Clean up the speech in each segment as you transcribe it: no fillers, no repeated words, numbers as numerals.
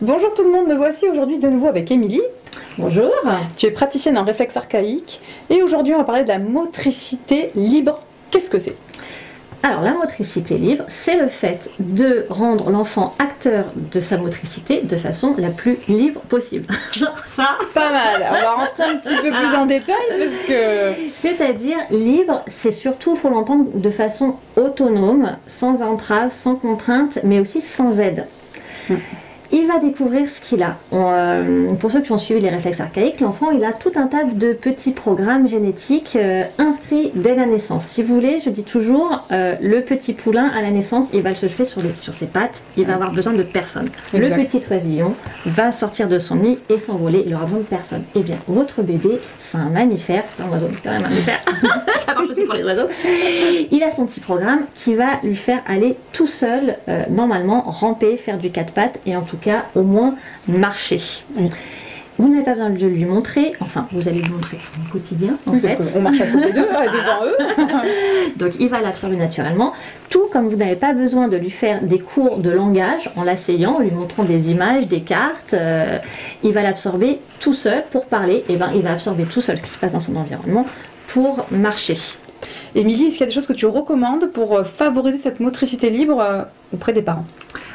Bonjour tout le monde, me voici aujourd'hui de nouveau avec Émilie. Bonjour. Tu es praticienne en réflexe archaïque et aujourd'hui on va parler de la motricité libre. Qu'est-ce que c'est? Alors la motricité libre, c'est le fait de rendre l'enfant acteur de sa motricité de façon la plus libre possible. Ça, pas mal. On va rentrer un petit peu plus en détail parce que... C'est-à-dire libre, c'est surtout, il faut l'entendre de façon autonome, sans entrave, sans contrainte, mais aussi sans aide. Il va découvrir ce qu'il a. Pour ceux qui ont suivi les réflexes archaïques, l'enfant il a tout un tas de petits programmes génétiques inscrits dès la naissance. Si vous voulez, je dis toujours, le petit poulain à la naissance, il va se jeter sur ses pattes, il va avoir besoin de personne. Exact. Le petit oisillon va sortir de son nid et s'envoler, il aura besoin de personne. Eh bien, votre bébé, c'est un mammifère, c'est pas un oiseau, c'est quand même un mammifère, ça marche aussi pour les oiseaux. Il a son petit programme qui va lui faire aller tout seul, normalement, ramper, faire du quatre pattes et en tout cas au moins marcher. Vous n'avez pas besoin de lui montrer, enfin vous allez lui montrer au quotidien en fait. On marche à côté d'eux, devant eux. Donc il va l'absorber naturellement, tout comme vous n'avez pas besoin de lui faire des cours de langage en l'asseyant, en lui montrant des images, des cartes, il va l'absorber tout seul pour parler, et il va absorber tout seul ce qui se passe dans son environnement pour marcher. Émilie, est-ce qu'il y a des choses que tu recommandes pour favoriser cette motricité libre auprès des parents?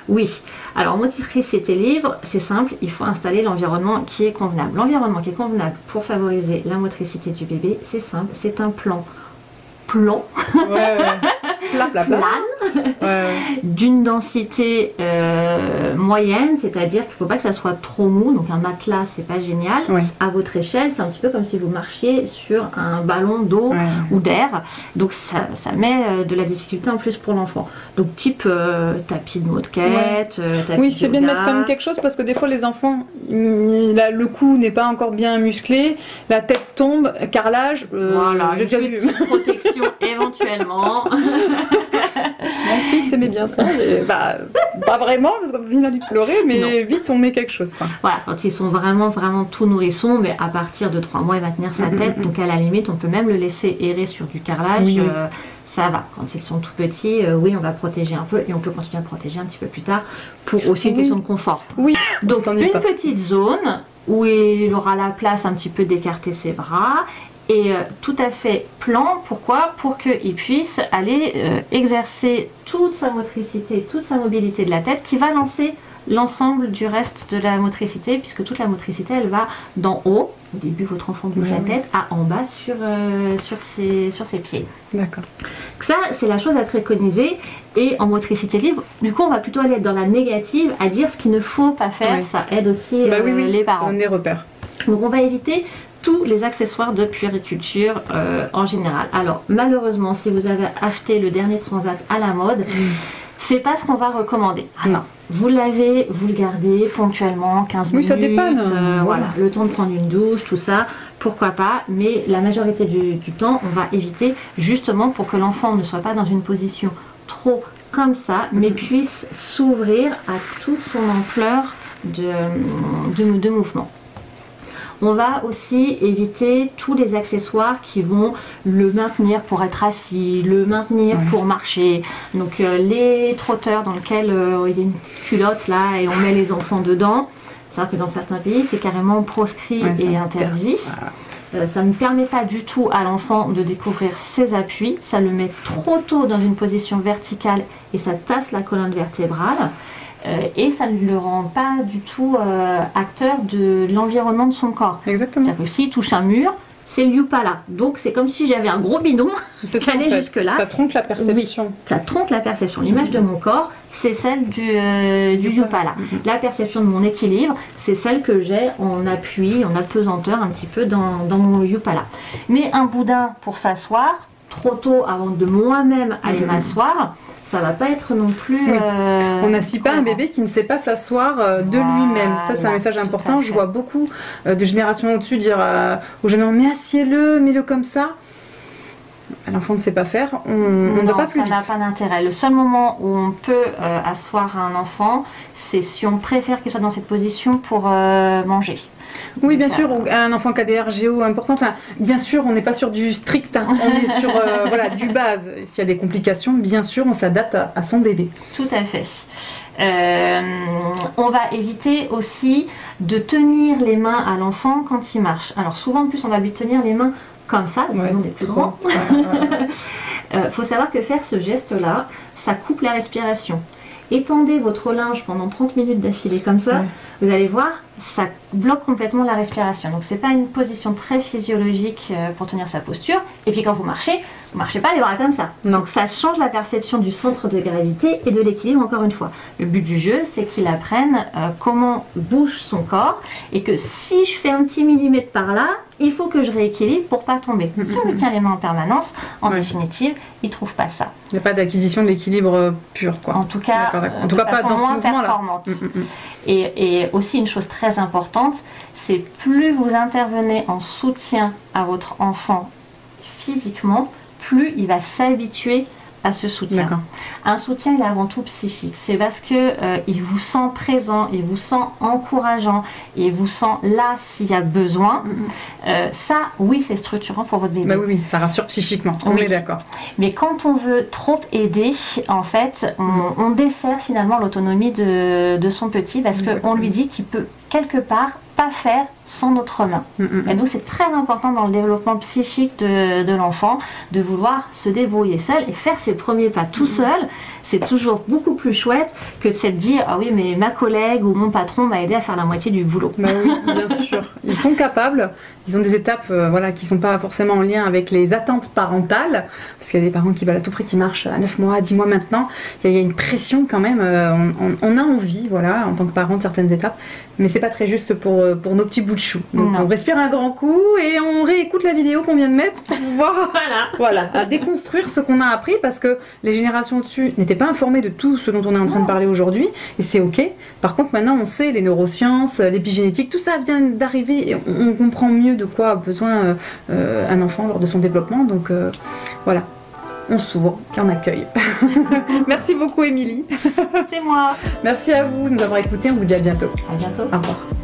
Oui, alors motricité libre, c'est simple, il faut installer l'environnement qui est convenable. L'environnement qui est convenable pour favoriser la motricité du bébé, c'est simple, c'est un plan d'une densité moyenne, c'est-à-dire qu'il ne faut pas que ça soit trop mou, donc un matelas c'est pas génial. À votre échelle, c'est un petit peu comme si vous marchiez sur un ballon d'eau ou d'air, donc ça met de la difficulté en plus pour l'enfant. Donc type tapis de moquette, tapis oui, c'est bien de mettre quand même quelque chose parce que des fois les enfants, le cou n'est pas encore bien musclé, la tête tombe, carrelage, voilà, j'ai déjà vu. Protection éventuellement. Mon fils aimait bien ça, mais pas vraiment parce qu'on vient d'y pleurer, mais vite on met quelque chose. Quoi. Voilà, quand ils sont vraiment tout nourrissons, mais à partir de 3 mois il va tenir sa tête, donc à la limite on peut même le laisser errer sur du carrelage, ça va. Quand ils sont tout petits, oui on va protéger un peu et on peut continuer à protéger un petit peu plus tard pour aussi une question de confort. Oui. Donc une petite zone où il aura la place un petit peu d'écarter ses bras. Et tout à fait plan, pourquoi? Pour qu'il puisse aller exercer toute sa motricité, toute sa mobilité de la tête qui va lancer l'ensemble du reste de la motricité, puisque toute la motricité elle va d'en haut, au début votre enfant bouge la tête, à en bas sur ses pieds. D'accord. Ça c'est la chose à préconiser, et en motricité libre, du coup on va plutôt aller dans la négative, à dire ce qu'il ne faut pas faire, ça aide aussi les parents. Ça donne des repères. Donc on va éviter tous les accessoires de puériculture en général. Alors malheureusement, si vous avez acheté le dernier transat à la mode, c'est pas ce qu'on va recommander. Alors, vous lavez, vous le gardez ponctuellement, 15 minutes. Oui, ça dépanne. Voilà, le temps de prendre une douche, tout ça, pourquoi pas. Mais la majorité du temps, on va éviter justement pour que l'enfant ne soit pas dans une position trop comme ça, mais puisse s'ouvrir à toute son ampleur de mouvement. On va aussi éviter tous les accessoires qui vont le maintenir pour être assis, le maintenir pour marcher. Donc les trotteurs dans lesquels il y a une culotte là et on met les enfants dedans. C'est-à-dire que dans certains pays c'est carrément proscrit et interdit. Ça ne permet pas du tout à l'enfant de découvrir ses appuis. Ça le met trop tôt dans une position verticale et ça tasse la colonne vertébrale. Et ça ne le rend pas du tout acteur de l'environnement de son corps. Exactement. C'est-à-dire que s'il touche un mur, c'est le Yupala. Donc c'est comme si j'avais un gros bidon qui allait jusque-là. Ça trompe la perception. Oui, ça trompe la perception. L'image de mon corps, c'est celle du Yupala. La perception de mon équilibre, c'est celle que j'ai en appui, en apesanteur un petit peu dans mon Yupala. Mais un boudin pour s'asseoir, trop tôt avant de moi-même aller m'asseoir, ça va pas être non plus... On n'assit pas un bébé qui ne sait pas s'asseoir de lui-même. Ça, c'est un message important. Je vois beaucoup de générations au-dessus dire aux jeunes enfants, mais assieds-le, mets-le comme ça. L'enfant ne sait pas faire, on ne va pas plus vite. Ça n'a pas d'intérêt. Le seul moment où on peut asseoir un enfant, c'est si on préfère qu'il soit dans cette position pour manger. Oui, bien sûr, un enfant qui a des RGO importants, enfin, bien sûr, on n'est pas sur du strict, hein. On est sur du base. S'il y a des complications, bien sûr, on s'adapte à son bébé. Tout à fait. On va éviter aussi de tenir les mains à l'enfant quand il marche. Alors souvent en plus on va lui tenir les mains comme ça, parce que nous on est plus grands. Faut savoir que faire ce geste-là, ça coupe la respiration. Étendez votre linge pendant 30 minutes d'affilée comme ça, vous allez voir, ça bloque complètement la respiration. Donc c'est pas une position très physiologique pour tenir sa posture. Et puis quand vous marchez pas les bras comme ça. Non. Donc ça change la perception du centre de gravité et de l'équilibre encore une fois. Le but du jeu, c'est qu'il apprenne comment bouge son corps et que si je fais un petit millimètre par là, il faut que je rééquilibre pour pas tomber. Si on lui tient les mains en permanence, en définitive, il trouve pas ça. Il n'y a pas d'acquisition de l'équilibre pur, quoi. En tout cas, en tout cas pas dans ce mouvement-là. Performante. Et aussi une chose très importante, c'est plus vous intervenez en soutien à votre enfant physiquement, plus il va s'habituer à ce soutien. Un soutien, il est avant tout psychique. C'est parce que il vous sent présent, il vous sent encourageant, il vous sent là s'il y a besoin. Ça, oui, c'est structurant pour votre bébé. Bah oui, ça rassure psychiquement. On est d'accord. Mais quand on veut trop aider, en fait, on dessert finalement l'autonomie de son petit parce qu'on lui dit qu'il peut quelque part pas faire sans notre main. Et donc c'est très important dans le développement psychique de l'enfant de vouloir se débrouiller seul et faire ses premiers pas tout seul. C'est toujours beaucoup plus chouette que de se dire ah oui mais ma collègue ou mon patron m'a aidé à faire la moitié du boulot. Bah oui, bien sûr. Ils sont capables. Ils ont des étapes qui ne sont pas forcément en lien avec les attentes parentales. Parce qu'il y a des parents qui veulent à tout prix qui marchent à 9 mois, à 10 mois maintenant. Il y a une pression quand même. On a envie, en tant que parent, de certaines étapes. Mais c'est pas très juste pour nos petits bouts de chou. Donc on respire un grand coup et on réécoute la vidéo qu'on vient de mettre pour pouvoir à déconstruire ce qu'on a appris parce que les générations au-dessus n'étaient pas informées de tout ce dont on est en train de parler aujourd'hui. Et c'est ok. Par contre, maintenant, on sait les neurosciences, l'épigénétique, tout ça vient d'arriver et on comprend mieux de quoi a besoin un enfant lors de son développement. Donc voilà, on s'ouvre et on accueille. Merci beaucoup Émilie. C'est moi. Merci à vous de nous avoir écoutés, on vous dit à bientôt. À bientôt. Au revoir.